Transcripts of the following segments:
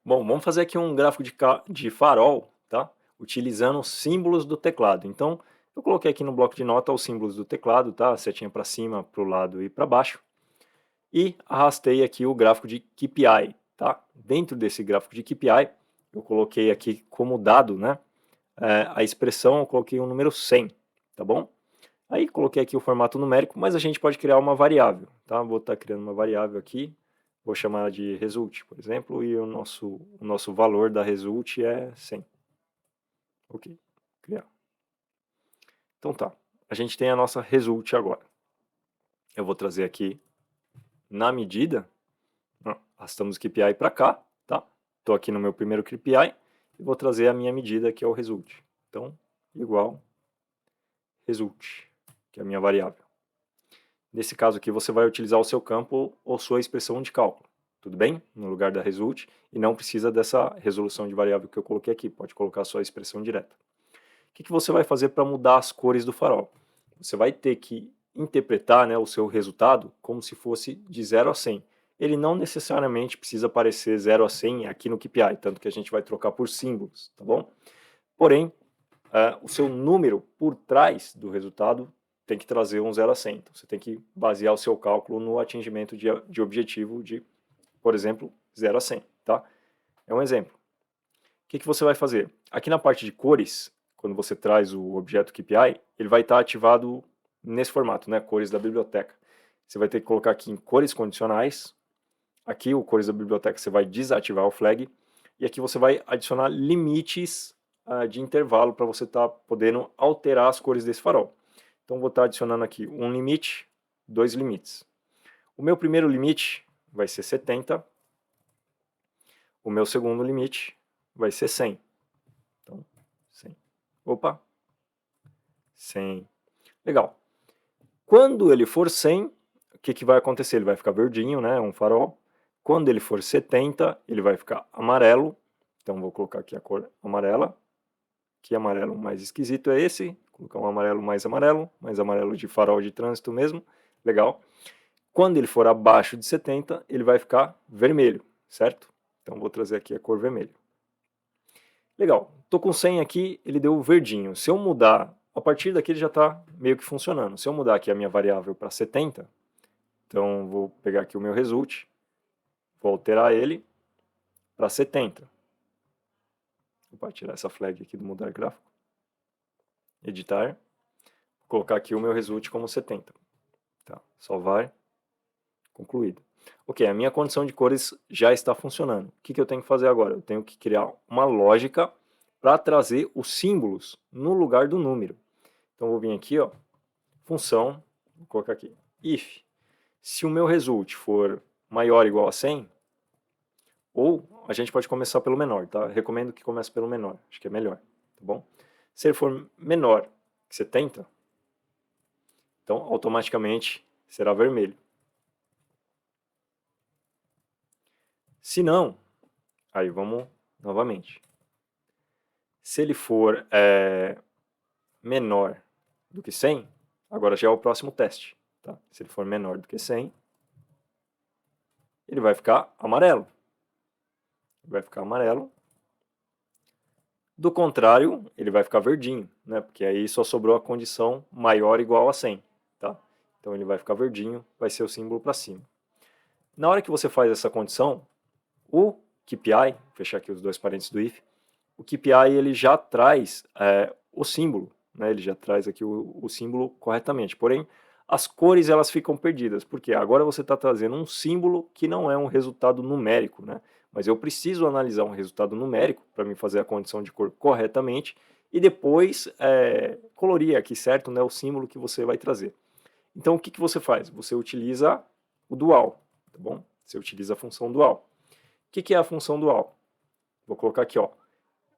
Bom, vamos fazer aqui um gráfico de farol, tá? Utilizando os símbolos do teclado. Então, eu coloquei aqui no bloco de nota os símbolos do teclado, tá? Setinha para cima, para o lado e para baixo. E arrastei aqui o gráfico de KPI, tá? Dentro desse gráfico de KPI, eu coloquei aqui como dado, né? A expressão, eu coloquei o número 100, tá bom? Aí coloquei aqui o formato numérico, mas a gente pode criar uma variável, tá? Vou estar criando uma variável aqui, vou chamar ela de result, por exemplo, e o nosso valor da result é 100. Ok, criar. Então tá, a gente tem a nossa result agora. Eu vou trazer aqui na medida, arrastamos o KPI para cá, tá? Estou aqui no meu primeiro KPI e vou trazer a minha medida, que é o result. Então, igual result, que é a minha variável. Nesse caso aqui, você vai utilizar o seu campo ou sua expressão de cálculo, tudo bem? No lugar da result, e não precisa dessa resolução de variável que eu coloquei aqui, pode colocar só a expressão direta. O que você vai fazer para mudar as cores do farol? Você vai ter que interpretar, né, o seu resultado como se fosse de 0 a 100. Ele não necessariamente precisa aparecer 0 a 100 aqui no KPI, tanto que a gente vai trocar por símbolos, tá bom? Porém, o seu número por trás do resultado tem que trazer um 0 a 100. Então, você tem que basear o seu cálculo no atingimento de objetivo de, por exemplo, 0 a 100. Tá? É um exemplo. O que você vai fazer? Aqui na parte de cores, quando você traz o objeto KPI, ele vai estar ativado nesse formato, né? Cores da biblioteca. Você vai ter que colocar aqui em cores condicionais. Aqui, o cores da biblioteca, você vai desativar o flag. E aqui você vai adicionar limites de intervalo para você estar podendo alterar as cores desse farol. Então, vou estar adicionando aqui um limite, 2 limites. O meu primeiro limite vai ser 70. O meu segundo limite vai ser 100. Então, 100. Opa! 100. Legal. Quando ele for 100, o que vai acontecer? Ele vai ficar verdinho, né? Um farol. Quando ele for 70, ele vai ficar amarelo. Então, vou colocar aqui a cor amarela. Que amarelo mais esquisito é esse? Vou colocar um amarelo, mais amarelo de farol de trânsito mesmo. Legal. Quando ele for abaixo de 70, ele vai ficar vermelho, certo? Então, vou trazer aqui a cor vermelho. Legal. Estou com 100 aqui, ele deu verdinho. Se eu mudar, a partir daqui ele já está meio que funcionando. Se eu mudar aqui a minha variável para 70, então vou pegar aqui o meu result, vou alterar ele para 70. Vou tirar essa flag aqui do mudar gráfico. Editar. Vou colocar aqui o meu result como 70. Tá. Salvar. Concluído. Ok, a minha condição de cores já está funcionando. O que eu tenho que fazer agora? Eu tenho que criar uma lógica para trazer os símbolos no lugar do número. Então, vou vir aqui, ó, função, vou colocar aqui, if, se o meu result for maior ou igual a 100, ou a gente pode começar pelo menor, tá? Recomendo que comece pelo menor, acho que é melhor, tá bom? Se ele for menor que 70, então automaticamente será vermelho. Se não, aí vamos novamente. Se ele for menor do que 100, agora já é o próximo teste. Tá? Se ele for menor do que 100, ele vai ficar amarelo. Vai ficar amarelo. Do contrário, ele vai ficar verdinho, né? Porque aí só sobrou a condição maior ou igual a 100. Tá? Então ele vai ficar verdinho, vai ser o símbolo para cima. Na hora que você faz essa condição, o KPI, vou fechar aqui os dois parênteses do if, o KPI ele já traz o símbolo, né? Ele já traz aqui o símbolo corretamente. Porém, as cores elas ficam perdidas, porque agora você está trazendo um símbolo que não é um resultado numérico, né? Mas eu preciso analisar um resultado numérico para me fazer a condição de cor corretamente e depois colorir aqui, certo, né, o símbolo que você vai trazer. Então, o que você faz? Você utiliza o dual, tá bom? Você utiliza a função dual. O que é a função dual? Vou colocar aqui, ó.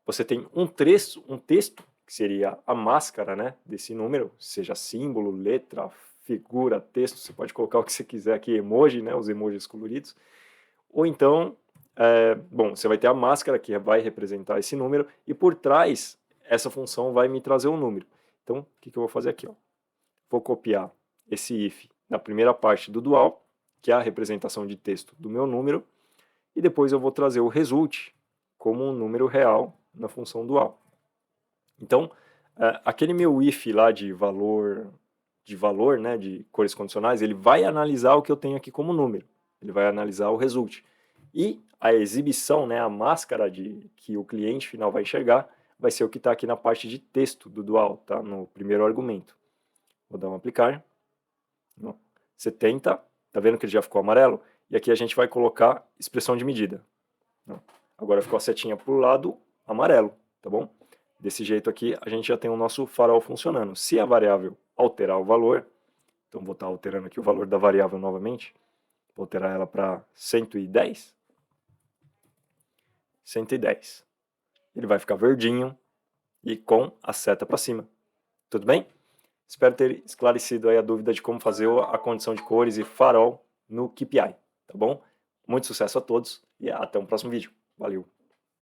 Você tem um texto, que seria a máscara, né, desse número, seja símbolo, letra, figura, texto, você pode colocar o que você quiser aqui, emoji, né, os emojis coloridos, ou então, bom, você vai ter a máscara que vai representar esse número, e por trás, essa função vai me trazer um número. Então, o que eu vou fazer aqui? Ó? Vou copiar esse if na primeira parte do dual, que é a representação de texto do meu número, e depois eu vou trazer o result como um número real na função dual. Então, aquele meu if lá de valor, né, de cores condicionais, ele vai analisar o que eu tenho aqui como número, ele vai analisar o result. E a exibição, né, a máscara que o cliente final vai enxergar, vai ser o que está aqui na parte de texto do dual, tá? No primeiro argumento. Vou dar um aplicar. 70, tá vendo que ele já ficou amarelo? E aqui a gente vai colocar expressão de medida. Agora ficou a setinha para o lado amarelo, tá bom? Desse jeito aqui a gente já tem o nosso farol funcionando. Se a variável alterar o valor, então vou estar alterando aqui o valor da variável novamente, vou alterar ela para 110. 110. Ele vai ficar verdinho e com a seta para cima. Tudo bem? Espero ter esclarecido aí a dúvida de como fazer a condição de cores e farol no KPI, tá bom? Muito sucesso a todos e até um próximo vídeo. Valeu!